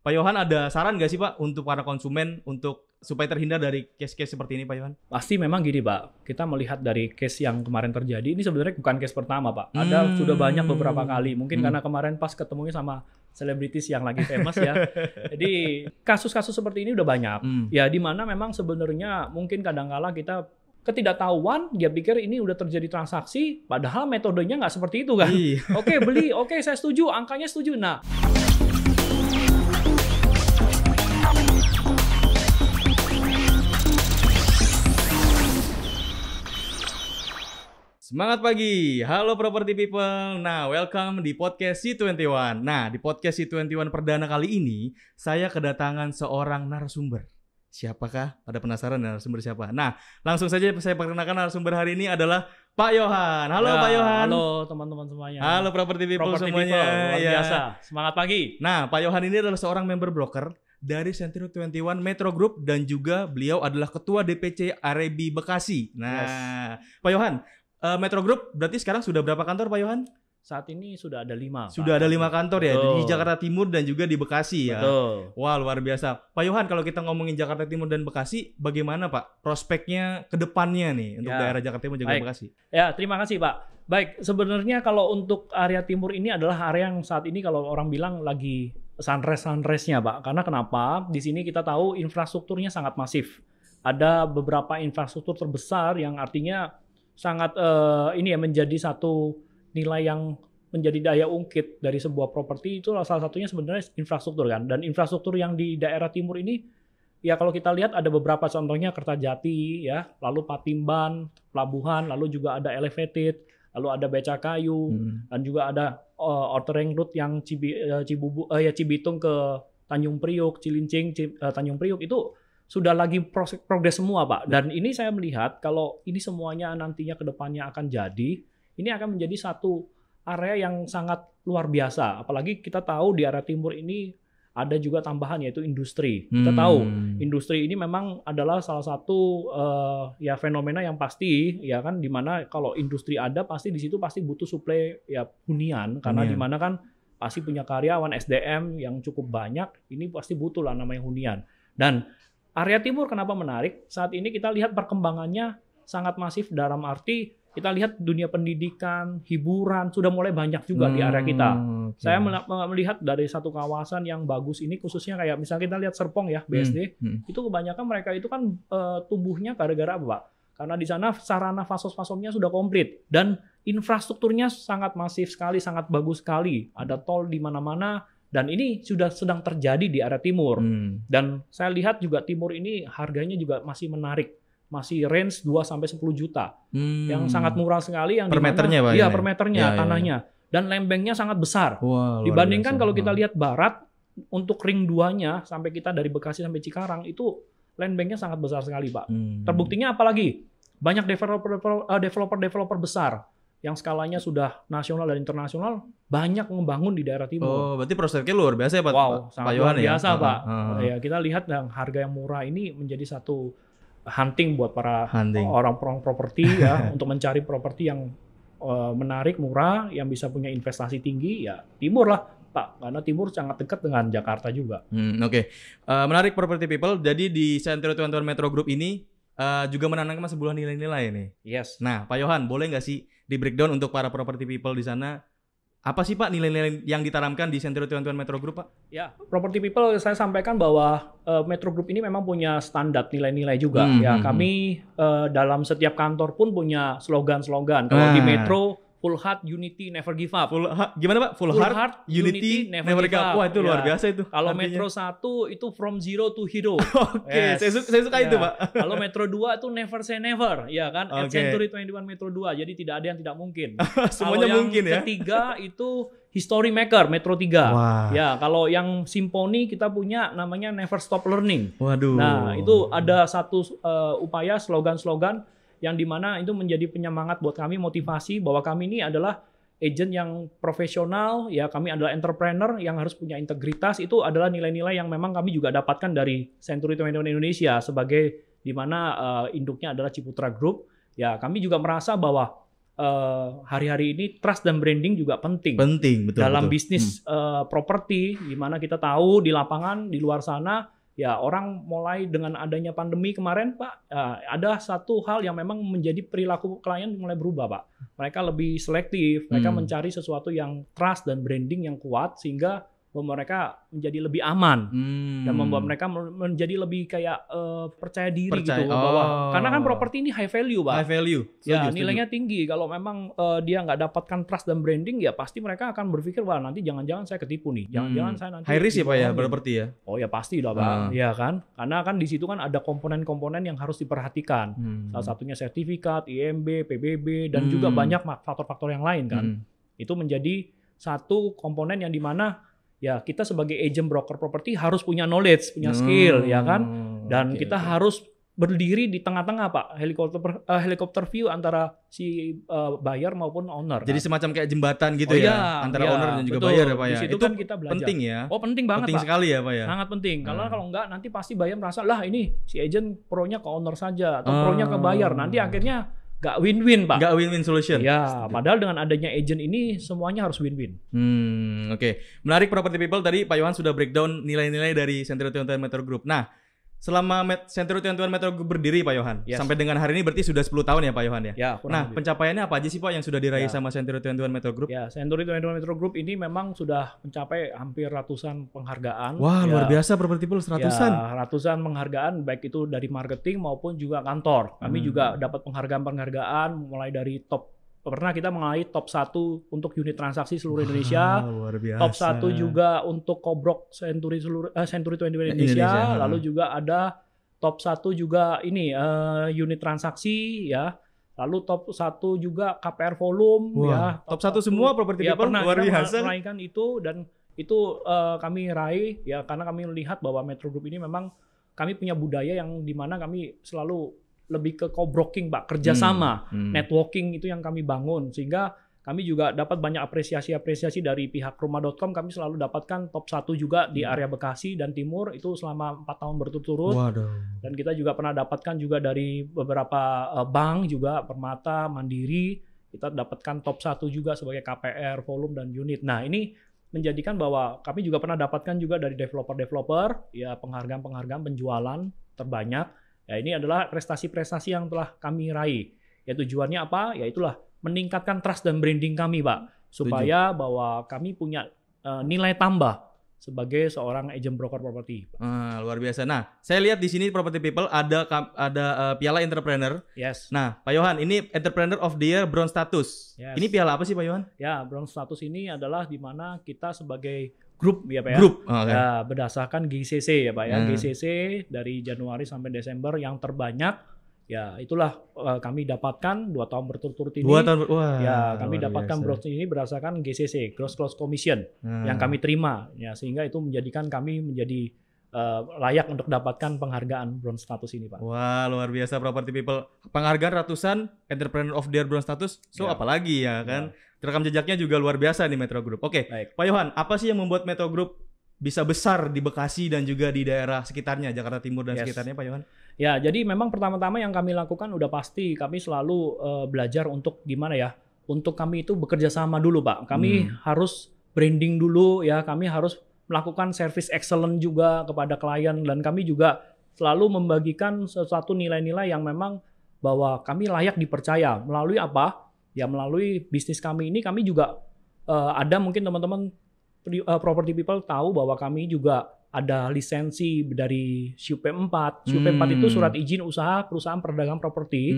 Pak Yohan ada saran nggak sih Pak untuk para konsumen untuk supaya terhindar dari case-case seperti ini Pak Yohan? Pasti memang gini Pak, kita melihat dari case yang kemarin terjadi, ini sebenarnya bukan case pertama Pak. Ada sudah banyak beberapa kali, mungkin karena kemarin pas ketemunya sama selebritis yang lagi famous ya. Jadi kasus-kasus seperti ini udah banyak. Ya di mana memang sebenarnya mungkin kadang-kala kita ketidaktahuan, dia pikir ini udah terjadi transaksi, padahal metodenya nggak seperti itu kan. Oke, beli, oke saya setuju, angkanya setuju. Nah, Semangat pagi, halo property people. Nah, welcome di podcast C21. Nah, di podcast C21 perdana kali ini, saya kedatangan seorang narasumber. Siapakah? Pada penasaran narasumber siapa? Nah, langsung saja saya perkenalkan narasumber hari ini adalah Pak Yohan. Halo Pak Yohan. Halo teman-teman semuanya. Halo property people semuanya. Luar biasa, semangat pagi. Nah, Pak Yohan ini adalah seorang member broker dari Century 21 Metro Group dan juga beliau adalah ketua DPC Arebi Bekasi. Nah, Pak Yohan, Metro Group berarti sekarang sudah berapa kantor Pak Yohan? Saat ini sudah ada 5. Sudah ada 5 kantor ya, di Jakarta Timur dan juga di Bekasi ya. Betul. Wah, luar biasa. Pak Yohan, kalau kita ngomongin Jakarta Timur dan Bekasi, bagaimana Pak prospeknya ke depannya nih untuk daerah Jakarta Timur dan juga Bekasi? Ya, terima kasih Pak. Baik, sebenarnya kalau untuk area timur ini adalah area yang saat ini kalau orang bilang lagi sunrise-nya Pak. Karena kenapa? Di sini kita tahu infrastrukturnya sangat masif. Ada beberapa infrastruktur terbesar yang artinya sangat ini ya menjadi satu nilai yang menjadi daya ungkit dari sebuah properti itu salah satunya sebenarnya infrastruktur kan. Dan infrastruktur yang di daerah timur ini ya kalau kita lihat ada beberapa contohnya Kertajati ya, lalu Patimban, Pelabuhan, lalu juga ada Elevated, lalu ada Becakayu dan juga ada Outer Ring Road yang Cibitung ke Tanjung Priuk, Cilincing, Tanjung Priuk itu sudah lagi progres semua Pak. Dan ini saya melihat kalau ini semuanya nantinya ke depannya akan jadi, ini akan menjadi satu area yang sangat luar biasa. Apalagi kita tahu di area timur ini ada juga tambahan yaitu industri. Kita tahu industri ini memang adalah salah satu ya fenomena yang pasti ya kan, dimana kalau industri ada pasti di situ pasti butuh suplai ya hunian karena dimana kan pasti punya karyawan SDM yang cukup banyak, ini pasti butuh lah namanya hunian. Dan area timur kenapa menarik? Saat ini kita lihat perkembangannya sangat masif dalam arti kita lihat dunia pendidikan, hiburan sudah mulai banyak juga di area kita. Saya melihat dari satu kawasan yang bagus ini khususnya kayak misalnya kita lihat Serpong ya, BSD, itu kebanyakan mereka itu kan tumbuhnya gara-gara apa Pak? Karena di sana sarana fasos-fasomnya sudah komplit dan infrastrukturnya sangat masif sekali, sangat bagus sekali. Ada tol di mana-mana. Dan ini sudah sedang terjadi di area timur. Dan saya lihat juga timur ini harganya juga masih menarik. Masih range 2-10 juta. Yang sangat murah sekali. Yang per meternya Pak? Iya, per meternya tanahnya. Dan lembengnya sangat besar. Wah, dibandingkan kalau kita lihat barat, untuk ring 2-nya, sampai kita dari Bekasi sampai Cikarang, itu lembengnya sangat besar sekali Pak. Terbuktinya apalagi? Banyak developer besar yang skalanya sudah nasional dan internasional banyak membangun di daerah timur. Oh, berarti prospeknya luar biasa ya Pak? Wow, sangat luar biasa ya? Pak. Ya, kita lihat yang harga yang murah ini menjadi satu hunting buat para orang properti ya untuk mencari properti yang menarik, murah, yang bisa punya investasi tinggi ya timur lah Pak, karena timur sangat dekat dengan Jakarta juga. Oke. Menarik property people. Jadi di Century 21 Metro Group ini juga menanamkan sebuah nilai-nilai nih. Yes. Nah, Pak Yohan, boleh nggak sih di breakdown untuk para property people di sana? Apa sih Pak nilai-nilai yang ditanamkan di Century 21 Metro Group Pak? Ya, property people saya sampaikan bahwa Metro Group ini memang punya standar nilai-nilai juga. Kami dalam setiap kantor pun punya slogan-slogan. Kalau di Metro, Full Heart, Unity, Never Give Up. Gimana Pak? Full heart, Unity, Never Give Up. Wah, itu luar biasa itu. Kalau Metro 1 itu From Zero to Hero. Oke, saya suka itu Pak. Kalau Metro 2 itu Never Say Never, ya kan? At Century 21 Metro 2, jadi tidak ada yang tidak mungkin. Semuanya mungkin ya. Kalau yang ketiga itu History Maker, Metro 3. Wah. Ya, kalau yang Simponi kita punya namanya Never Stop Learning. Waduh. Nah, itu ada satu upaya slogan-slogan yang dimana itu menjadi penyemangat buat kami, motivasi bahwa kami ini adalah agent yang profesional, ya kami adalah entrepreneur yang harus punya integritas. Itu adalah nilai-nilai yang memang kami juga dapatkan dari Century 21 Indonesia sebagai dimana induknya adalah Ciputra Group. Ya kami juga merasa bahwa hari-hari ini trust dan branding juga penting. Penting, betul. Dalam betul. bisnis properti, di mana kita tahu di lapangan, di luar sana, ya orang mulai dengan adanya pandemi kemarin, Pak, ada satu hal yang memang menjadi perilaku klien mulai berubah, Pak. Mereka lebih selektif, mereka mencari sesuatu yang trust dan branding yang kuat, sehingga mereka menjadi lebih aman dan membuat mereka menjadi lebih kayak percaya diri gitu bahwa karena kan properti ini high value, Pak. High value. Ya, nilainya tinggi. Kalau memang dia nggak dapatkan trust dan branding, ya pasti mereka akan berpikir, wah nanti jangan-jangan saya ketipu nih. Jangan-jangan saya nanti high risk ya, Pak ya, properti ya. Oh ya pasti lah, Pak. Ya kan? Karena kan di situ kan ada komponen-komponen yang harus diperhatikan. Salah satunya sertifikat, IMB, PBB, dan juga banyak faktor-faktor yang lain kan. Itu menjadi satu komponen yang dimana ya kita sebagai agent broker properti harus punya knowledge, punya skill, ya kan? Dan kita harus berdiri di tengah-tengah, Pak, helikopter view antara si buyer maupun owner. Jadi semacam kayak jembatan gitu antara owner dan juga betul. buyer ya, Pak ya. Di situ Itu kan kita belajar. penting ya. Oh, penting banget, penting Pak. Sekali ya, Pak ya. Sangat penting. Karena kalau enggak nanti pasti buyer merasa, lah ini si agent pro-nya ke owner saja atau pro-nya ke buyer. Nanti akhirnya nggak win-win, Pak. Nggak win-win solution. Ya, padahal dengan adanya agent ini semuanya harus win-win. Oke. Menarik Property People, tadi Pak Yohan sudah breakdown nilai-nilai dari Century 21 Metro Group. Nah, selama Century 21 Metro Group berdiri, Pak Yohan, sampai dengan hari ini berarti sudah 10 tahun ya, Pak Yohan ya? Ya, nah, pencapaiannya apa aja sih, Pak, yang sudah diraih sama Century 21 Metro Group? Ya, Century 21 Metro Group ini memang sudah mencapai hampir ratusan penghargaan. Wah, luar biasa Property People, ratusan. Ya, ratusan penghargaan, baik itu dari marketing maupun juga kantor. Kami juga dapat penghargaan-penghargaan mulai dari pernah kita mengalami top 1 untuk unit transaksi seluruh Indonesia. Luar biasa. Top 1 juga untuk Cobrok Century 21 Indonesia. Lalu juga ada top 1 juga ini unit transaksi ya. Lalu top 1 juga KPR volume. Wah, ya. Top 1 semua Property People, pernah luar biasa. meraihkan itu, dan itu kami raih ya karena kami melihat bahwa Metro Group ini memang kami punya budaya yang dimana kami selalu lebih ke co-broking, Pak, kerjasama, networking itu yang kami bangun, sehingga kami juga dapat banyak apresiasi dari pihak rumah.com. Kami selalu dapatkan top 1 juga di area Bekasi dan Timur itu selama 4 tahun berturut-turut. Waduh. Dan kita juga pernah dapatkan juga dari beberapa bank juga, Permata, Mandiri, kita dapatkan top 1 juga sebagai KPR, volume, dan unit. Nah, ini menjadikan bahwa kami juga pernah dapatkan juga dari developer, ya penghargaan penjualan terbanyak. Ya, ini adalah prestasi-prestasi yang telah kami raih. Ya, tujuannya apa? Ya itulah meningkatkan trust dan branding kami, Pak, supaya bahwa kami punya nilai tambah sebagai seorang agent broker properti. Luar biasa. Nah, saya lihat di sini Property People ada piala entrepreneur. Yes. Nah, Pak Yohan, ini Entrepreneur of the Year Bronze Status. Yes. Ini piala apa sih, Pak Yohan? Ya, Bronze Status ini adalah di mana kita sebagai grup ya, Pak ya. Grup. Okay. Ya, berdasarkan GCC ya, Pak ya. GCC dari Januari sampai Desember yang terbanyak. Ya, itulah kami dapatkan 2 tahun berturut-turut ini. 2 tahun. Wah. Ya, kami dapatkan bronze ini berdasarkan GCC, Gross Close Commission, yang kami terima. Ya, sehingga itu menjadikan kami menjadi layak untuk dapatkan penghargaan bronze status ini, Pak. Wah, luar biasa Property People. Penghargaan ratusan, Entrepreneur of the Year Bronze Status. So, apalagi ya kan? Rekam jejaknya juga luar biasa nih Metro Group. Oke, Pak Yohan, apa sih yang membuat Metro Group bisa besar di Bekasi dan juga di daerah sekitarnya, Jakarta Timur dan sekitarnya, Pak Yohan? Ya, jadi memang pertama-tama yang kami lakukan udah pasti kami selalu belajar untuk gimana ya, untuk kami itu bekerja sama dulu, Pak. Kami harus branding dulu ya, kami harus melakukan service excellent juga kepada klien, dan kami juga selalu membagikan sesuatu nilai-nilai yang memang bahwa kami layak dipercaya. Melalui apa? Ya melalui bisnis kami ini, kami juga ada mungkin teman-teman Property People tahu bahwa kami juga ada lisensi dari SUP4. SUP4 itu surat izin usaha perusahaan perdagangan properti.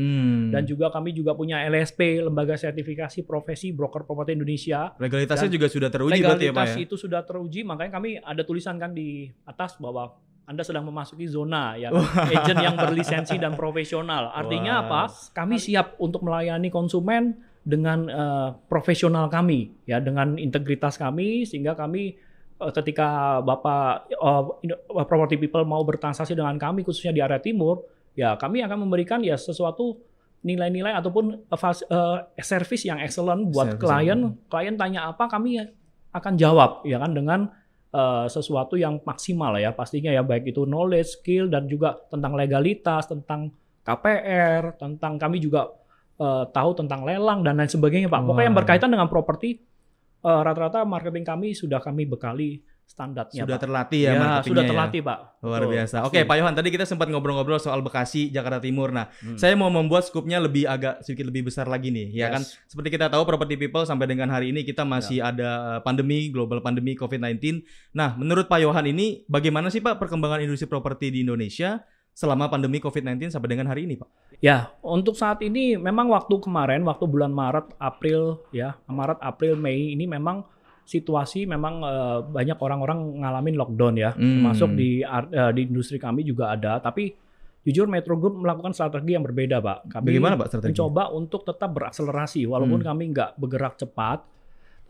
Dan juga kami juga punya LSP, Lembaga Sertifikasi Profesi Broker Properti Indonesia. Legalitasnya juga sudah teruji berarti ya, Pak ya? Legalitas itu sudah teruji, makanya kami ada tulisan kan di atas bahwa Anda sedang memasuki zona ya, agent yang berlisensi dan profesional. Artinya apa? Kami siap untuk melayani konsumen dengan profesional kami ya, dengan integritas kami, sehingga kami ketika Bapak Property People mau bertransaksi dengan kami khususnya di area timur, ya kami akan memberikan ya sesuatu nilai-nilai ataupun service yang excellent buat klien. Klien tanya apa, kami akan jawab ya kan dengan sesuatu yang maksimal ya pastinya ya, baik itu knowledge, skill, dan juga tentang legalitas, tentang KPR, tentang kami juga tahu tentang lelang dan lain sebagainya Pak. Pokoknya yang berkaitan dengan properti rata-rata marketing kami sudah kami bekali standarnya. Sudah Pak. terlatih ya marketingnya. Sudah terlatih Pak. Luar biasa. Oke Pak Yohan, tadi kita sempat ngobrol-ngobrol soal Bekasi, Jakarta Timur. Nah, saya mau membuat skupnya sedikit lebih besar lagi nih, ya kan? Seperti kita tahu Property People sampai dengan hari ini kita masih ada pandemi, global pandemi COVID-19. Nah, menurut Pak Yohan ini bagaimana sih Pak perkembangan industri properti di Indonesia selama pandemi COVID-19 sampai dengan hari ini, Pak? Ya, untuk saat ini memang waktu kemarin, waktu bulan Maret, April, Mei ini memang situasi memang banyak orang-orang ngalamin lockdown ya, termasuk di industri kami juga ada. Tapi jujur Metro Group melakukan strategi yang berbeda, Pak. Kami bagaimana Pak strategi? Mencoba untuk tetap berakselerasi, walaupun kami nggak bergerak cepat,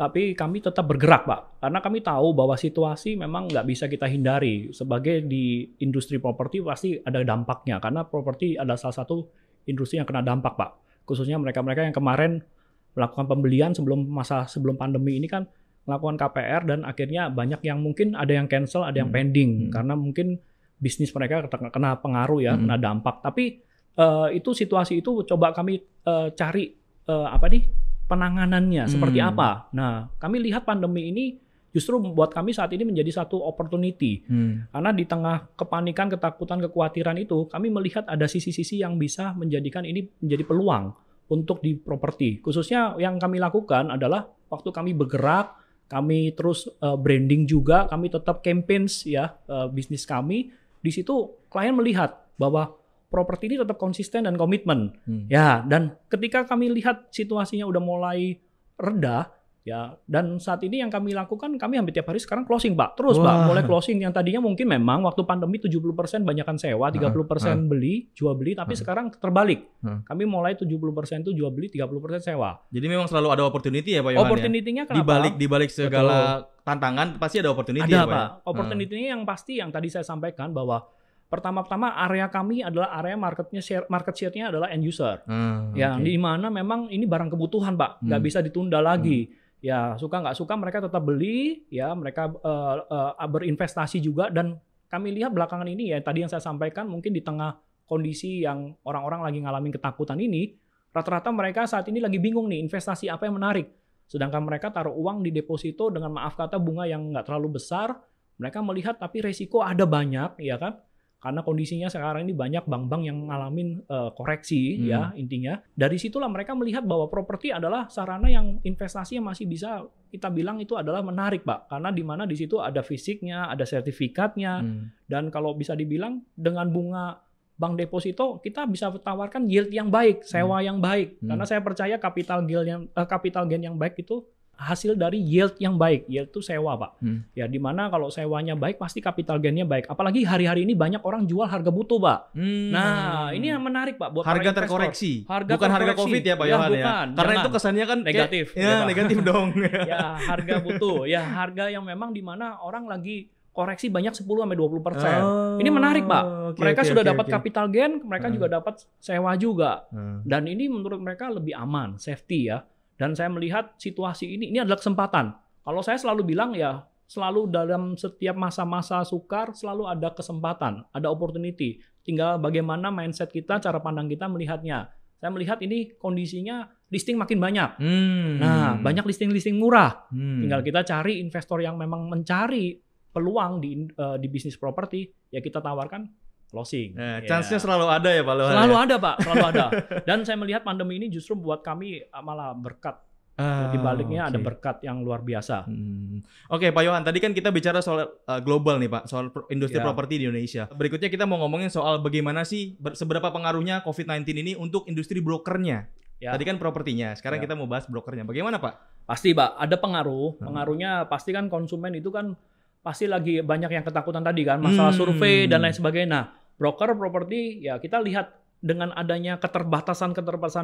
tapi kami tetap bergerak, Pak. Karena kami tahu bahwa situasi memang nggak bisa kita hindari. Sebagai di industri properti pasti ada dampaknya, karena properti adalah salah satu industri yang kena dampak, Pak. Khususnya mereka-mereka yang kemarin melakukan pembelian sebelum pandemi ini kan melakukan KPR dan akhirnya banyak yang mungkin ada yang cancel, ada yang pending karena mungkin bisnis mereka kena pengaruh ya, kena dampak. Tapi itu situasi itu coba kami cari penanganannya seperti apa. Nah, kami lihat pandemi ini justru membuat kami saat ini menjadi satu opportunity. Karena di tengah kepanikan, ketakutan, kekhawatiran itu, kami melihat ada sisi-sisi yang bisa menjadikan ini menjadi peluang untuk di properti. Khususnya yang kami lakukan adalah waktu kami bergerak, kami terus branding juga, kami tetap campaigns ya bisnis kami. Di situ klien melihat bahwa properti ini tetap konsisten dan komitmen. Ya, dan ketika kami lihat situasinya udah mulai reda, ya, dan saat ini yang kami lakukan, kami hampir tiap hari sekarang closing, Pak. Terus, Pak, mulai closing yang tadinya mungkin memang waktu pandemi 70% banyakan sewa, 30% jual beli, tapi sekarang terbalik. Kami mulai 70% itu jual beli, 30% sewa. Jadi memang selalu ada opportunity ya Pak Yohan. Opportunity-nya kenapa? Di balik segala tantangan pasti ada opportunity ada, ya Pak. Pak. Opportunity-nya yang pasti yang tadi saya sampaikan bahwa pertama-tama area kami adalah area market share-nya adalah end user. Di mana memang ini barang kebutuhan, Pak. Nggak bisa ditunda lagi. Ya, suka nggak suka mereka tetap beli, ya mereka berinvestasi juga. Dan kami lihat belakangan ini ya, tadi yang saya sampaikan mungkin di tengah kondisi yang orang-orang lagi ngalamin ketakutan ini, rata-rata mereka saat ini lagi bingung nih, investasi apa yang menarik. Sedangkan mereka taruh uang di deposito dengan maaf kata bunga yang nggak terlalu besar, mereka melihat tapi resiko ada banyak, ya kan? Karena kondisinya sekarang ini banyak bank-bank yang ngalamin koreksi ya intinya. Dari situlah mereka melihat bahwa properti adalah sarana yang investasi yang masih bisa kita bilang itu adalah menarik, Pak. Karena di mana di situ ada fisiknya, ada sertifikatnya, dan kalau bisa dibilang dengan bunga bank deposito kita bisa tawarkan yield yang baik, sewa yang baik. Karena saya percaya capital gain yang baik itu hasil dari yield yang baik, yield itu sewa, Pak. Ya, di mana kalau sewanya baik pasti capital gain-nya baik. Apalagi hari-hari ini banyak orang jual harga butuh, Pak. Nah, ini yang menarik, Pak, buat harga para terkoreksi. Bukan terkoreksi. Harga Covid ya, Pak Yohan ya. Karena itu kesannya kan negatif. Negatif dong. Ya, harga butuh. Ya, harga yang memang di mana orang lagi koreksi banyak 10-20%. Ini menarik, Pak. Mereka sudah dapat capital gain, mereka juga dapat sewa juga. Dan ini menurut mereka lebih aman, safety ya. Dan saya melihat situasi ini adalah kesempatan. Kalau saya selalu bilang ya, selalu dalam setiap masa-masa sukar selalu ada kesempatan, ada opportunity. Tinggal bagaimana mindset kita, cara pandang kita melihatnya. Saya melihat ini kondisinya listing makin banyak. Nah, banyak listing-listing murah. Tinggal kita cari investor yang memang mencari peluang di bisnis properti, ya kita tawarkan closing. Chance-nya selalu ada ya Pak Lohan? Selalu ada, Pak. Selalu ada. Dan saya melihat pandemi ini justru buat kami malah berkat. Di baliknya ada berkat yang luar biasa. Oke, Pak Yohan, tadi kan kita bicara soal global nih Pak, soal industri properti di Indonesia. Berikutnya kita mau ngomongin soal bagaimana sih, seberapa pengaruhnya COVID-19 ini untuk industri brokernya. Tadi kan propertinya, sekarang kita mau bahas brokernya. Bagaimana Pak? Pasti Pak, ada pengaruh. Pengaruhnya pasti kan konsumen itu kan pasti lagi banyak yang ketakutan tadi kan, masalah survei dan lain sebagainya. Nah, broker properti ya kita lihat dengan adanya keterbatasan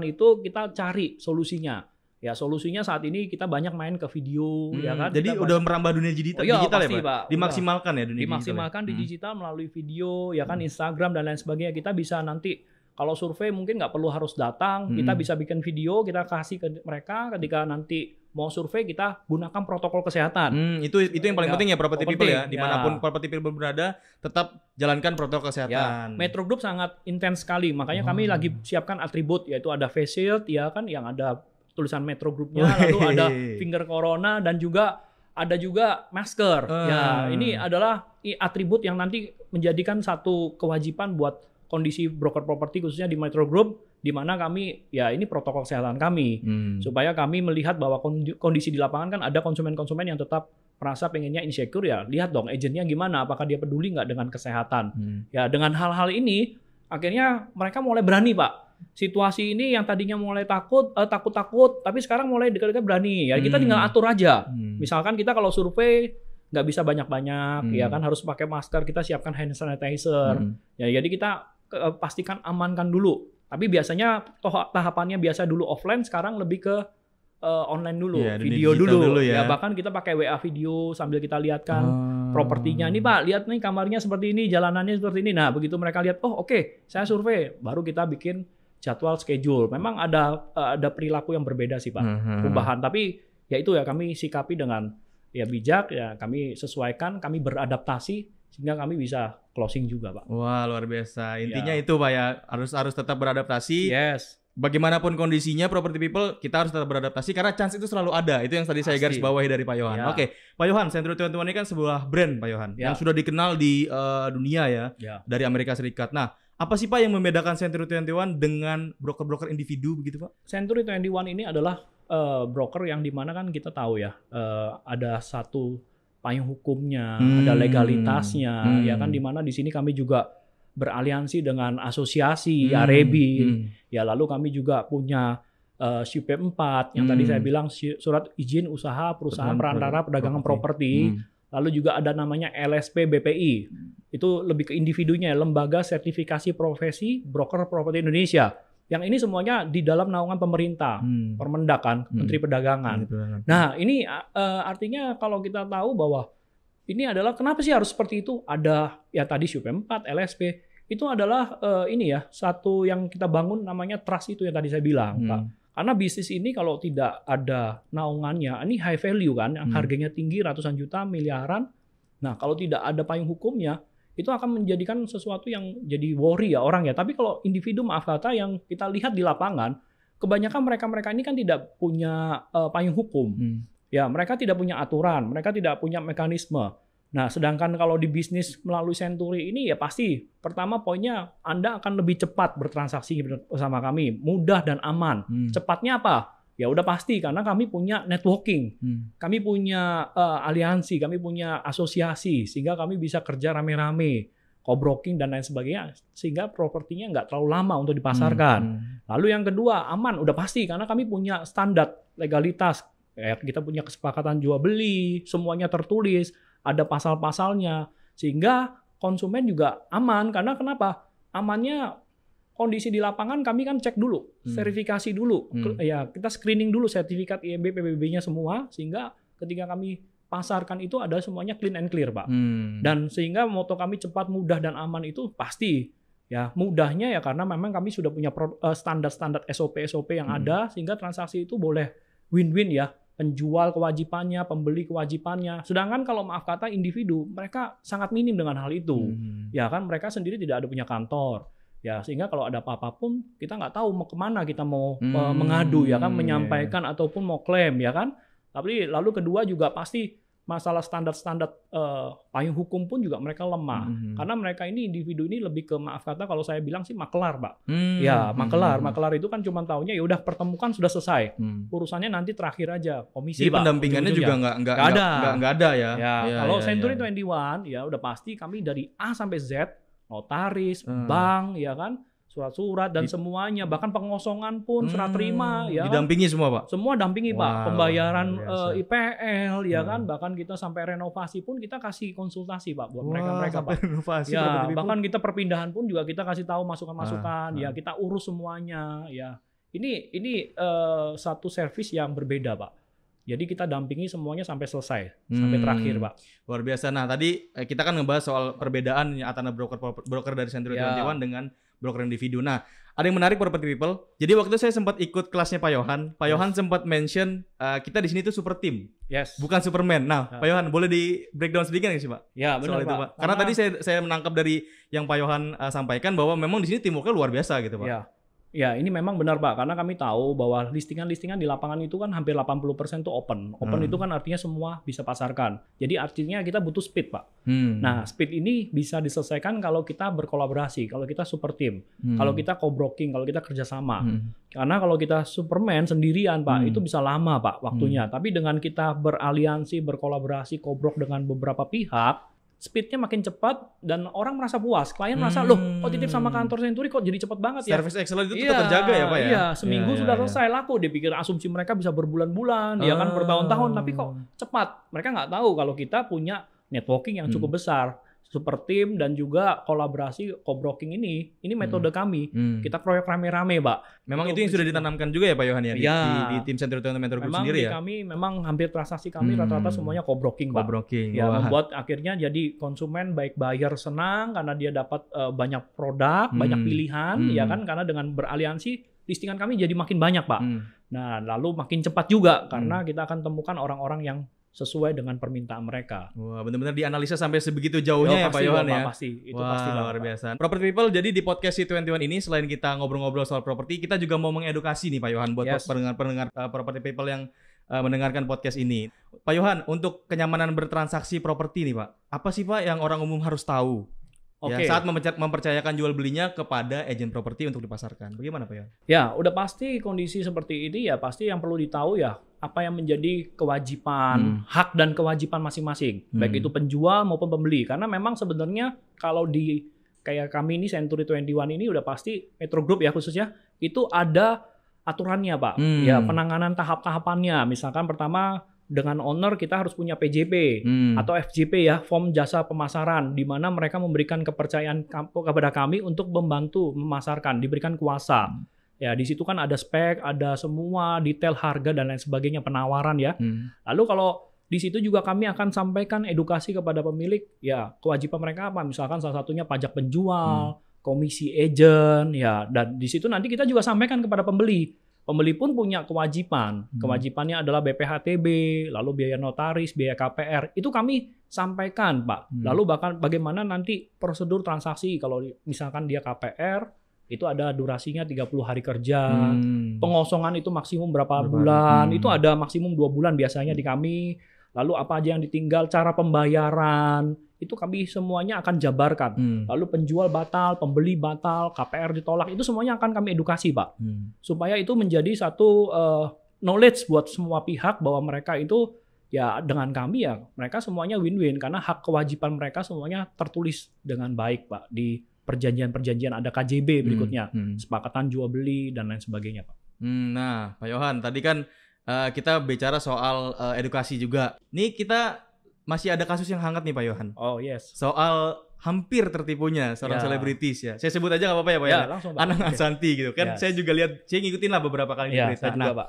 itu kita cari solusinya. Ya solusinya saat ini kita banyak main ke video ya kan. Jadi kita udah merambah dunia digital, digital ya Pak? Dimaksimalkan ya dunia dimaksimalkan di digital melalui video ya kan, Instagram dan lain sebagainya. Kita bisa nanti kalau survei mungkin nggak perlu harus datang, kita bisa bikin video, kita kasih ke mereka ketika nanti mau survei kita gunakan protokol kesehatan. Itu yang paling penting ya property people ya. Dimanapun ya. property people berada, tetap jalankan protokol kesehatan. Metro Group sangat intens sekali, makanya kami lagi siapkan atribut, yaitu ada face shield ya kan, yang ada tulisan Metro Group-nya, lalu ada finger corona, dan juga ada juga masker. Ya, ini adalah atribut yang nanti menjadikan satu kewajiban buat kondisi broker properti khususnya di Metro Group, di mana kami ya ini protokol kesehatan kami supaya kami melihat bahwa kondisi di lapangan kan ada konsumen-konsumen yang tetap merasa pengennya insecure, ya lihat dong agennya gimana, apakah dia peduli nggak dengan kesehatan. Ya dengan hal-hal ini akhirnya mereka mulai berani Pak. Situasi ini yang tadinya mulai takut tapi sekarang mulai dekat-dekat berani. Ya kita tinggal atur aja. Misalkan kita kalau survei nggak bisa banyak-banyak, ya kan harus pakai masker, kita siapkan hand sanitizer. Ya jadi kita pastikan amankan dulu. Tapi biasanya tahapannya biasa dulu offline, sekarang lebih ke online dulu, video dulu. Ya bahkan kita pakai WA video sambil kita lihatkan propertinya. Nih Pak, lihat nih kamarnya seperti ini, jalanannya seperti ini. Nah begitu mereka lihat, oh oke, saya survei, baru kita bikin jadwal schedule. Memang ada perilaku yang berbeda sih Pak, perubahan. Tapi ya itu ya kami sikapi dengan ya bijak, ya kami sesuaikan, kami beradaptasi sehingga kami bisa closing juga Pak. Wah luar biasa. Intinya itu Pak ya, harus tetap beradaptasi. Yes. Bagaimanapun kondisinya property people, kita harus tetap beradaptasi karena chance itu selalu ada. Itu yang tadi saya garis bawahi dari Pak Yohan. Oke, Pak Yohan, Century 21 ini kan sebuah brand Pak Yohan yang sudah dikenal di dunia ya, dari Amerika Serikat. Nah, apa sih Pak yang membedakan Century 21 dengan broker-broker individu begitu Pak? Century 21 ini adalah broker yang dimana kan kita tahu ya, ada satu payung hukumnya, ada legalitasnya, ya kan, dimana di sini kami juga beraliansi dengan asosiasi AREBI, ya lalu kami juga punya SUP 4 yang tadi saya bilang surat izin usaha perusahaan perantara perdagangan properti, lalu juga ada namanya LSP BPI, itu lebih ke individunya, lembaga sertifikasi profesi broker properti Indonesia. Yang ini semuanya di dalam naungan pemerintah, Permendak kan, Menteri Perdagangan. Nah ini artinya kalau kita tahu bahwa ini adalah kenapa sih harus seperti itu? Ada ya tadi SUP 4, LSP, itu adalah ini ya satu yang kita bangun namanya trust itu yang tadi saya bilang Pak. Karena bisnis ini kalau tidak ada naungannya, ini high value kan, yang harganya tinggi ratusan juta, miliaran. Nah kalau tidak ada payung hukumnya, itu akan menjadikan sesuatu yang jadi worry ya orang ya. Tapi kalau individu, maaf kata, yang kita lihat di lapangan, kebanyakan mereka ini kan tidak punya payung hukum. Ya, mereka tidak punya aturan, mereka tidak punya mekanisme. Nah, sedangkan kalau di bisnis melalui Century ini ya pasti pertama poinnya Anda akan lebih cepat bertransaksi bersama kami, mudah dan aman. Cepatnya apa? Ya udah pasti karena kami punya networking, kami punya aliansi, kami punya asosiasi, sehingga kami bisa kerja rame-rame, co-broking dan lain sebagainya, sehingga propertinya nggak terlalu lama untuk dipasarkan. Lalu yang kedua aman, udah pasti karena kami punya standar legalitas, kita punya kesepakatan jual beli, semuanya tertulis, ada pasal-pasalnya, sehingga konsumen juga aman. Karena kenapa? Amannya kondisi di lapangan kami kan cek dulu, verifikasi dulu, ya kita screening dulu sertifikat IMB PBB-nya semua, sehingga ketika kami pasarkan itu ada semuanya clean and clear Pak. Dan sehingga moto kami cepat, mudah dan aman itu pasti ya mudahnya ya karena memang kami sudah punya standar-standar SOP yang ada, sehingga transaksi itu boleh win-win ya, penjual kewajibannya, pembeli kewajibannya. Sedangkan kalau maaf kata individu mereka sangat minim dengan hal itu, ya kan mereka sendiri tidak ada punya kantor. Ya sehingga kalau ada apa-apa pun kita nggak tahu mau kemana kita mau mengadu ya kan, menyampaikan ataupun mau klaim ya kan. Tapi lalu kedua juga pasti masalah standar-standar payung hukum pun juga mereka lemah karena mereka ini individu ini lebih ke maaf kata kalau saya bilang sih makelar Pak. Ya makelar itu kan cuma taunya ya udah pertemukan sudah selesai, urusannya nanti terakhir aja komisi. Jadi Pak, pendampingannya juga nggak ada ya. Kalau Century 21 ya udah pasti kami dari A sampai Z, notaris, bank, ya kan, surat-surat dan semuanya, bahkan pengosongan pun serah terima, ya. Didampingi semua Pak. Semua dampingi Pak, pembayaran IPL, ya kan, bahkan kita sampai renovasi pun kita kasih konsultasi Pak buat mereka Pak. Renovasi, ya, bahkan kita perpindahan pun juga kita kasih tahu masukan-masukan, ya kita urus semuanya, ya. Ini satu servis yang berbeda Pak. Jadi kita dampingi semuanya sampai selesai, sampai terakhir Pak. Luar biasa. Nah tadi kita kan ngebahas soal perbedaan antara broker dari Century 21 dengan broker individu. Nah, ada yang menarik property people. Jadi waktu itu saya sempat ikut kelasnya Pak Yohan. Pak Yohan sempat mention kita di sini tuh super team. Yes. Bukan Superman. Nah, Pak Yohan boleh di breakdown sedikit nggak sih, Pak? Ya, benar, itu, Pak. Karena tadi saya menangkap dari yang Pak Yohan sampaikan bahwa memang di sini teamworknya luar biasa gitu, Pak. Ya, ini memang benar, Pak, karena kami tahu bahwa listingan-listingan di lapangan itu kan hampir 80% itu open. Open itu kan artinya semua bisa pasarkan. Jadi artinya kita butuh speed, Pak. Nah, speed ini bisa diselesaikan kalau kita berkolaborasi, kalau kita super team, kalau kita co-broking, kalau kita kerjasama. Karena kalau kita Superman sendirian, Pak, itu bisa lama, Pak, waktunya. Tapi dengan kita beraliansi, berkolaborasi, co-brok dengan beberapa pihak, speednya makin cepat dan orang merasa puas. Klien merasa, loh kok titip sama kantor Century kok jadi cepat banget ya. Service excellence itu tetap terjaga ya, Pak ya? Iya, seminggu sudah selesai laku. Dia pikir asumsi mereka bisa berbulan-bulan, ya kan bertahun-tahun. Tapi kok cepat. Mereka nggak tahu kalau kita punya networking yang cukup besar. Super team dan juga kolaborasi co-broking ini metode kami. Kita proyek rame-rame, Pak. Memang itu yang sudah ditanamkan juga ya Pak Yohan ya di tim Century 21 Mentor Group sendiri ya. Kami memang hampir transaksi kami rata-rata semuanya co-broking, Pak. Co-broking. Ya, membuat akhirnya jadi konsumen baik buyer senang karena dia dapat banyak produk, banyak pilihan, ya kan, karena dengan beraliansi listingan kami jadi makin banyak, Pak. Nah, lalu makin cepat juga karena kita akan temukan orang-orang yang sesuai dengan permintaan mereka. Wah, benar-benar dianalisa sampai sebegitu jauhnya ya Pak Yohan ya. Pasti, itu wah, pasti luar biasa. Property people, jadi di podcast C21 ini selain kita ngobrol-ngobrol soal properti, kita juga mau mengedukasi nih Pak Yohan buat pendengar-pendengar property people yang mendengarkan podcast ini. Pak Yohan, untuk kenyamanan bertransaksi properti nih Pak, apa sih Pak yang orang umum harus tahu? Ya, saat mempercayakan jual belinya kepada agen properti untuk dipasarkan. Bagaimana Pak Yohan? Ya, udah pasti kondisi seperti ini ya pasti yang perlu ditahu ya apa yang menjadi kewajiban, hak dan kewajiban masing-masing. Baik itu penjual maupun pembeli. Karena memang sebenarnya kalau di kayak kami ini Century 21 ini udah pasti Metro Group ya khususnya itu ada aturannya, Pak. Ya, penanganan tahap-tahapannya. Misalkan pertama dengan owner kita harus punya PJP atau FJP ya, form jasa pemasaran, di mana mereka memberikan kepercayaan kepada kami untuk membantu memasarkan, diberikan kuasa. Ya, di situ kan ada spek, ada semua detail harga dan lain sebagainya, penawaran ya. Lalu kalau di situ juga kami akan sampaikan edukasi kepada pemilik, ya kewajiban mereka apa? Misalkan salah satunya pajak penjual, komisi agent, ya, dan di situ nanti kita juga sampaikan kepada pembeli. Pembeli pun punya kewajiban. Kewajibannya adalah BPHTB, lalu biaya notaris, biaya KPR. Itu kami sampaikan, Pak. Lalu bahkan bagaimana nanti prosedur transaksi. Kalau misalkan dia KPR, itu ada durasinya 30 hari kerja. Pengosongan itu maksimum berapa bulan. Itu ada maksimum 2 bulan biasanya di kami. Lalu apa aja yang ditinggal, cara pembayaran. Itu kami semuanya akan jabarkan. Lalu penjual batal, pembeli batal, KPR ditolak, itu semuanya akan kami edukasi, Pak. Supaya itu menjadi satu knowledge buat semua pihak bahwa mereka itu ya dengan kami ya mereka semuanya win-win karena hak kewajiban mereka semuanya tertulis dengan baik, Pak. Di perjanjian-perjanjian ada KJB berikutnya, kesepakatan jual beli dan lain sebagainya, Pak. Nah, Pak Yohan, tadi kan kita bicara soal edukasi juga. Nih kita masih ada kasus yang hangat nih Pak Yohan. Oh yes. Soal hampir tertipunya seorang selebritis ya. Saya sebut aja nggak apa-apa ya Pak ya. Langsung Pak. Anang Asanti gitu kan. Saya juga lihat, saya ngikutin lah beberapa kali berita. Saya juga, Pak.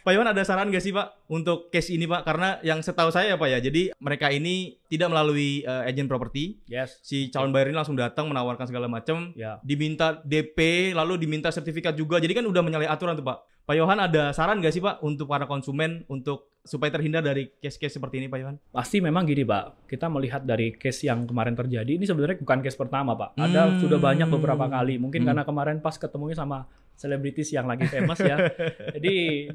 Pak Yohan ada saran nggak sih Pak untuk case ini Pak? Karena yang setahu saya Pak ya, jadi mereka ini tidak melalui agen properti. Si calon buyer ini langsung datang menawarkan segala macam. Diminta DP, lalu diminta sertifikat juga. Jadi kan udah menyalahi aturan tuh Pak. Pak Yohan ada saran nggak sih Pak untuk para konsumen untuk supaya terhindar dari case-case seperti ini Pak Yohan? Pasti memang gini Pak, kita melihat dari case yang kemarin terjadi, ini sebenarnya bukan case pertama Pak. Ada sudah banyak beberapa kali, mungkin karena kemarin pas ketemunya sama selebritis yang lagi famous ya.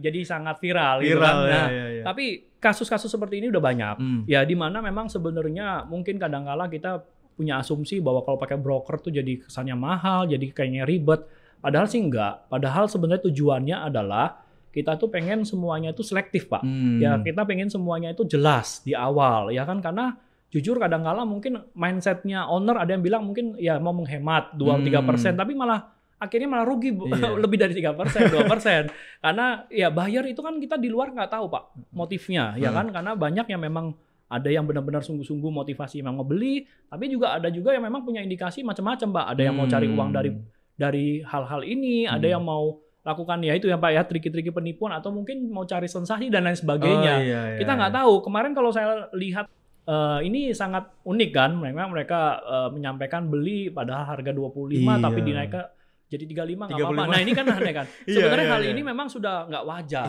jadi sangat viral gitu kan. Nah, tapi kasus-kasus seperti ini udah banyak. Ya di mana memang sebenarnya mungkin kadang-kala kita punya asumsi bahwa kalau pakai broker tuh jadi kesannya mahal, jadi kayaknya ribet. Padahal sih enggak. Padahal sebenarnya tujuannya adalah kita tuh pengen semuanya itu selektif, Pak. Ya, kita pengen semuanya itu jelas di awal, ya kan? Karena jujur kadang-kala mungkin mindsetnya owner ada yang bilang mungkin ya mau menghemat 2-3%, tapi malah akhirnya malah rugi lebih dari 3%, 2%. Karena ya buyer itu kan kita di luar nggak tahu, Pak, motifnya, ya kan? Karena banyak yang memang ada yang benar-benar sungguh-sungguh motivasi memang mau beli, tapi juga ada juga yang memang punya indikasi macam-macam, Pak. Ada yang mau cari uang dari hal-hal ini, ada yang mau lakukan ya itu ya Pak ya, triki-triki penipuan atau mungkin mau cari sensasi dan lain sebagainya. Kita nggak tahu. Kemarin kalau saya lihat ini sangat unik kan, mereka menyampaikan beli padahal harga 25 tapi dinaikkan jadi 35 nggak apa-apa. Nah ini kan aneh kan. Sebenarnya hal ini memang sudah nggak wajar.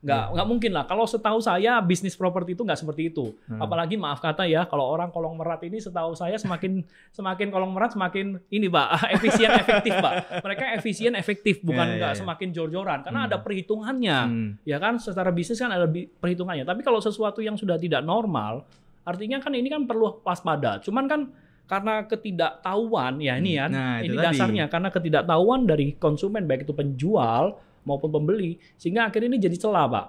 Nggak mungkin lah. Kalau setahu saya bisnis properti itu nggak seperti itu. Apalagi maaf kata ya, kalau orang Kolong Merat ini setahu saya semakin Kolong Merat semakin ini Pak, efisien efektif Pak. Mereka efisien efektif bukan nggak semakin jor-joran karena ada perhitungannya. Ya kan secara bisnis kan ada perhitungannya. Tapi kalau sesuatu yang sudah tidak normal, artinya kan ini kan perlu waspada. Cuman kan karena ketidaktahuan ya ini kan, ini dasarnya karena ketidaktahuan dari konsumen baik itu penjual maupun pembeli sehingga akhirnya ini jadi celah Pak.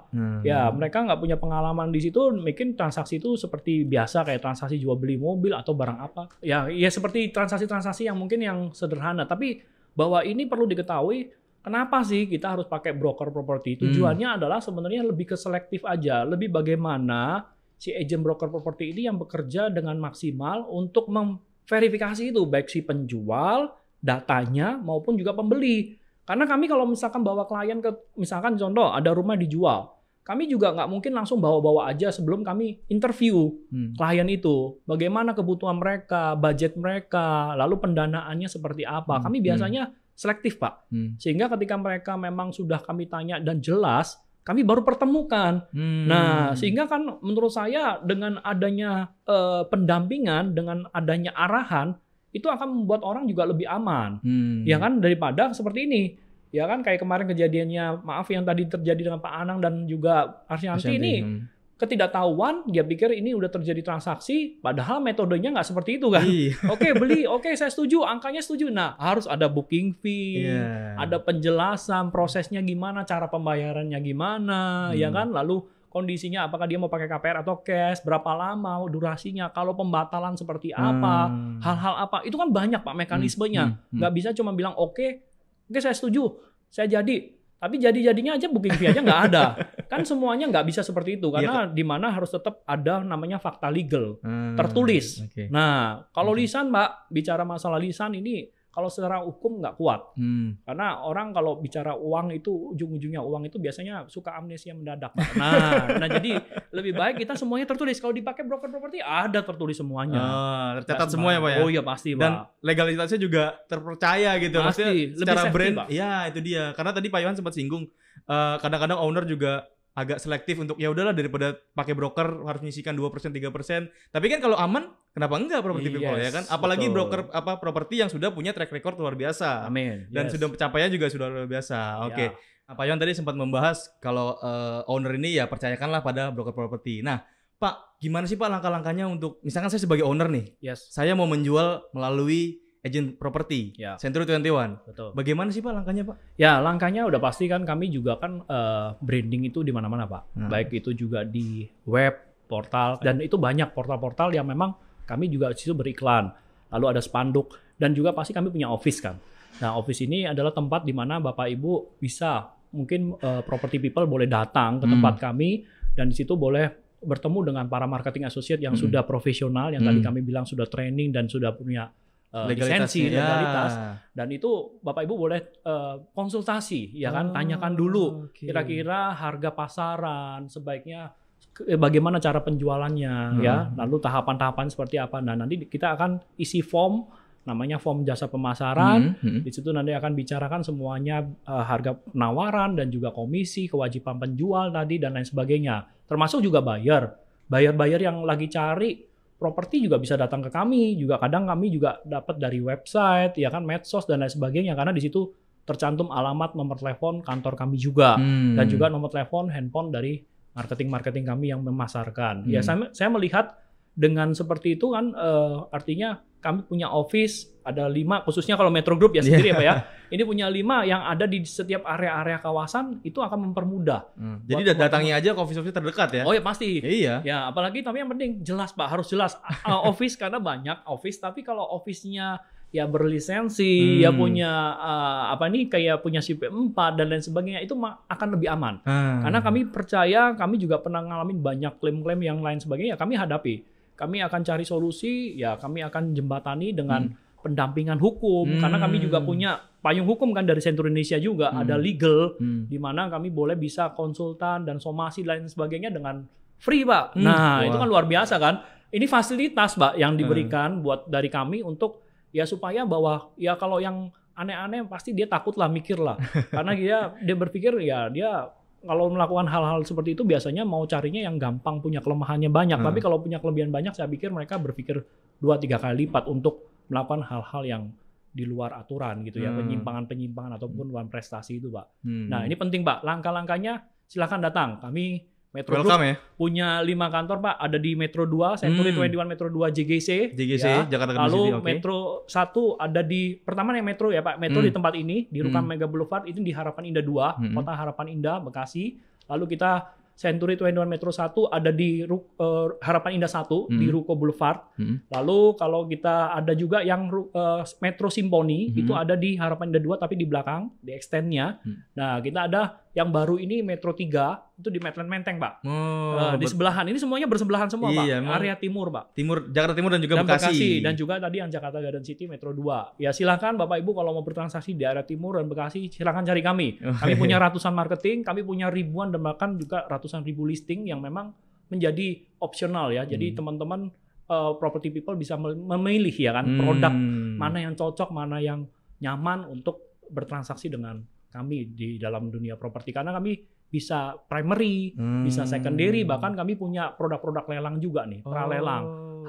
Ya mereka nggak punya pengalaman di situ, mungkin transaksi itu seperti biasa kayak transaksi jual beli mobil atau barang apa. Ya seperti transaksi-transaksi yang mungkin yang sederhana. Tapi bahwa ini perlu diketahui. Kenapa sih kita harus pakai broker properti? Tujuannya adalah sebenarnya lebih ke selektif aja, lebih bagaimana si agent broker properti ini yang bekerja dengan maksimal untuk memverifikasi itu baik si penjual, datanya maupun juga pembeli. Karena kami kalau misalkan bawa klien ke, misalkan contoh ada rumah dijual, kami juga nggak mungkin langsung bawa-bawa aja sebelum kami interview klien itu. Bagaimana kebutuhan mereka, budget mereka, lalu pendanaannya seperti apa. Kami biasanya selektif Pak. Sehingga ketika mereka memang sudah kami tanya dan jelas, kami baru pertemukan. Nah, sehingga kan menurut saya dengan adanya pendampingan, dengan adanya arahan, itu akan membuat orang juga lebih aman. Ya kan, daripada seperti ini. Ya kan, kayak kemarin kejadiannya, maaf yang tadi terjadi dengan Pak Anang dan juga Arsyanti ini. Ketidaktahuan, dia pikir ini udah terjadi transaksi, padahal metodenya nggak seperti itu kan. Oke, beli, oke saya setuju, angkanya setuju. Nah, harus ada booking fee, ada penjelasan prosesnya gimana, cara pembayarannya gimana, ya kan. Lalu kondisinya apakah dia mau pakai KPR atau cash, berapa lama durasinya, kalau pembatalan seperti apa, hal-hal apa. Itu kan banyak Pak mekanismenya. Nggak bisa cuma bilang oke saya setuju, saya jadi. Tapi jadi-jadinya aja booking fee aja nggak ada. Kan semuanya nggak bisa seperti itu. Karena di mana harus tetap ada namanya fakta legal. Tertulis. Nah, kalau lisan Mbak, bicara masalah lisan ini, kalau secara hukum nggak kuat. Karena orang kalau bicara uang itu, ujung-ujungnya uang itu biasanya suka amnesia mendadak. Pak. Nah, jadi lebih baik kita semuanya tertulis. Kalau dipakai broker properti, ada tertulis semuanya. Tercatat semuanya Pak ya? Oh iya pasti Pak. Dan legalitasnya juga terpercaya gitu. Pasti. Maksudnya secara lebih brand, Pak. ya itu dia. Karena tadi Pak Yohan sempat singgung, kadang-kadang owner juga agak selektif untuk ya udahlah daripada pakai broker harus menyisihkan 2%, 3%. Tapi kan kalau aman, kenapa enggak property people ya kan? Apalagi broker properti yang sudah punya track record luar biasa. Amin. Dan sudah pencapaiannya juga sudah luar biasa. Oke. Pak Yohan tadi sempat membahas kalau owner ini ya percayakanlah pada broker properti. Nah, Pak, gimana sih Pak langkah-langkahnya untuk misalkan saya sebagai owner nih, saya mau menjual melalui agent properti, Century 21. Betul. Bagaimana sih Pak langkahnya Pak? Ya langkahnya udah pasti kan kami juga kan branding itu di mana-mana Pak. Baik itu juga di web, portal, dan itu banyak portal-portal yang memang kami juga di situ beriklan. Lalu ada spanduk dan juga pasti kami punya office kan. Nah office ini adalah tempat di mana Bapak Ibu bisa mungkin property people boleh datang ke tempat kami dan di situ boleh bertemu dengan para marketing associate yang sudah profesional yang tadi kami bilang sudah training dan sudah punya lisensi, legalitas, dan itu Bapak Ibu boleh konsultasi, ya kan, tanyakan dulu kira-kira harga pasaran sebaiknya bagaimana cara penjualannya, ya, lalu tahapan-tahapan seperti apa. Nah nanti kita akan isi form, namanya form jasa pemasaran, di situ nanti akan bicarakan semuanya harga penawaran dan juga komisi, kewajiban penjual tadi dan lain sebagainya, termasuk juga buyer yang lagi cari properti juga bisa datang ke kami, juga kadang kami juga dapat dari website, ya kan, medsos dan lain sebagainya, karena di situ tercantum alamat, nomor telepon kantor kami juga, dan juga nomor telepon handphone dari marketing kami yang memasarkan. Ya saya melihat dengan seperti itu kan artinya kami punya office ada 5, khususnya kalau Metro Group ya sendiri ya Pak ya. Ini punya 5 yang ada di setiap area-area kawasan, itu akan mempermudah. Jadi datangi aja ke office terdekat ya? Oh ya pasti. Iya. Ya apalagi tapi yang penting jelas Pak, harus jelas. Office karena banyak office, tapi kalau office-nya ya berlisensi, ya punya kayak punya CP4 dan lain sebagainya, itu akan lebih aman. Karena kami percaya, kami juga pernah ngalamin banyak klaim-klaim yang lain sebagainya, kami hadapi. Kami akan cari solusi, ya kami akan jembatani dengan pendampingan hukum, karena kami juga punya payung hukum kan dari Century Indonesia juga, ada legal, di mana kami boleh bisa konsultan dan somasi dan lain sebagainya dengan free Pak. Nah itu kan luar biasa kan. ini fasilitas, Mbak, yang diberikan buat dari kami untuk ya supaya bahwa ya kalau yang aneh-aneh pasti dia takut lah, mikir lah. Karena dia berpikir ya dia kalau melakukan hal-hal seperti itu biasanya mau carinya yang gampang, punya kelemahannya banyak. Tapi kalau punya kelebihan banyak, saya pikir mereka berpikir 2-3 kali lipat untuk melakukan hal-hal yang di luar aturan gitu ya, penyimpangan ataupun prestasi itu, Pak. Nah, ini penting, Pak. Langkah-langkahnya silakan datang. Kami Metro Group punya 5 kantor, Pak. Ada di Metro 2, Century 21 Metro 2 JGC ya. Jakarta Garden Lalu City, Metro 1 ada di pertama yang Metro ya, Pak. Metro di tempat ini di Rukam Mega Boulevard, itu di Harapan Indah 2, Kota Harapan Indah, Bekasi. Lalu kita Century 21 Metro 1 ada di Harapan Indah 1 di Ruko Boulevard. Lalu kalau kita ada juga yang Metro Simponi itu ada di Harapan Indah 2 tapi di belakang, di extend-nya. Nah, kita ada yang baru ini Metro 3 itu di Medland Menteng, Pak. Di sebelahan. Ini semuanya bersebelahan semua, iya, Pak. Area timur, Pak. Jakarta Timur dan juga Bekasi. Dan juga tadi yang Jakarta Garden City Metro 2. Ya silakan Bapak Ibu kalau mau bertransaksi di area timur dan Bekasi, silakan cari kami. Kami punya ratusan marketing, kami punya ribuan dan bahkan juga ratusan ribu listing yang memang menjadi opsional ya. Jadi teman-teman property people bisa memilih ya kan produk mana yang cocok, mana yang nyaman untuk bertransaksi dengan kami di dalam dunia properti, karena kami bisa primary, bisa secondary, bahkan kami punya produk-produk lelang juga nih, pralelang.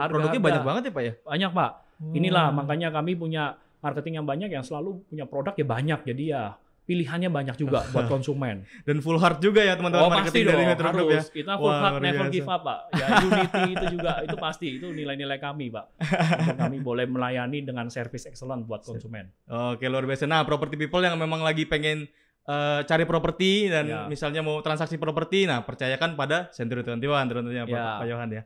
Produknya banyak banget ya, Pak ya? Banyak, Pak. Inilah makanya kami punya marketing yang banyak, yang selalu punya produk ya banyak, jadi ya pilihannya banyak juga buat konsumen. Dan full heart juga ya teman-teman marketing dari Metro Group ya. Kita full heart, never give up, Pak. Ya Unity itu juga, itu pasti, itu nilai-nilai kami, Pak. Untuk kami boleh melayani dengan service excellent buat konsumen. Oke, luar biasa. Nah, property people yang memang lagi pengen cari properti dan misalnya mau transaksi properti, nah percayakan pada Century 21 tentunya Pak Yohan ya.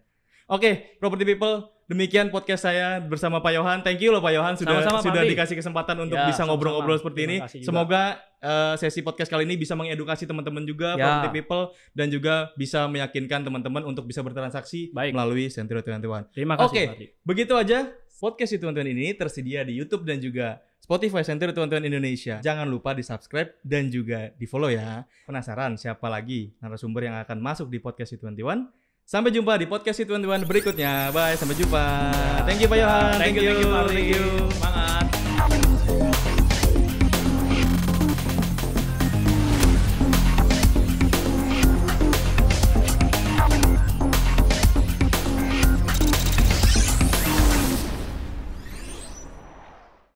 Oke, property people, demikian podcast saya bersama Pak Yohan. Thank you loh Pak Yohan sudah dikasih kesempatan untuk bisa ngobrol-ngobrol seperti ini. Semoga sesi podcast kali ini bisa mengedukasi teman-teman juga property people dan juga bisa meyakinkan teman-teman untuk bisa bertransaksi melalui Century 21. Terima kasih. Oke, begitu aja podcast Century 21 ini tersedia di YouTube dan juga Spotify Century 21 Indonesia. Jangan lupa di-subscribe dan juga di-follow ya. Penasaran siapa lagi narasumber yang akan masuk di podcast C21? Sampai jumpa di podcast C21 berikutnya. Bye, sampai jumpa. Thank you Pak Yohan. Thank you.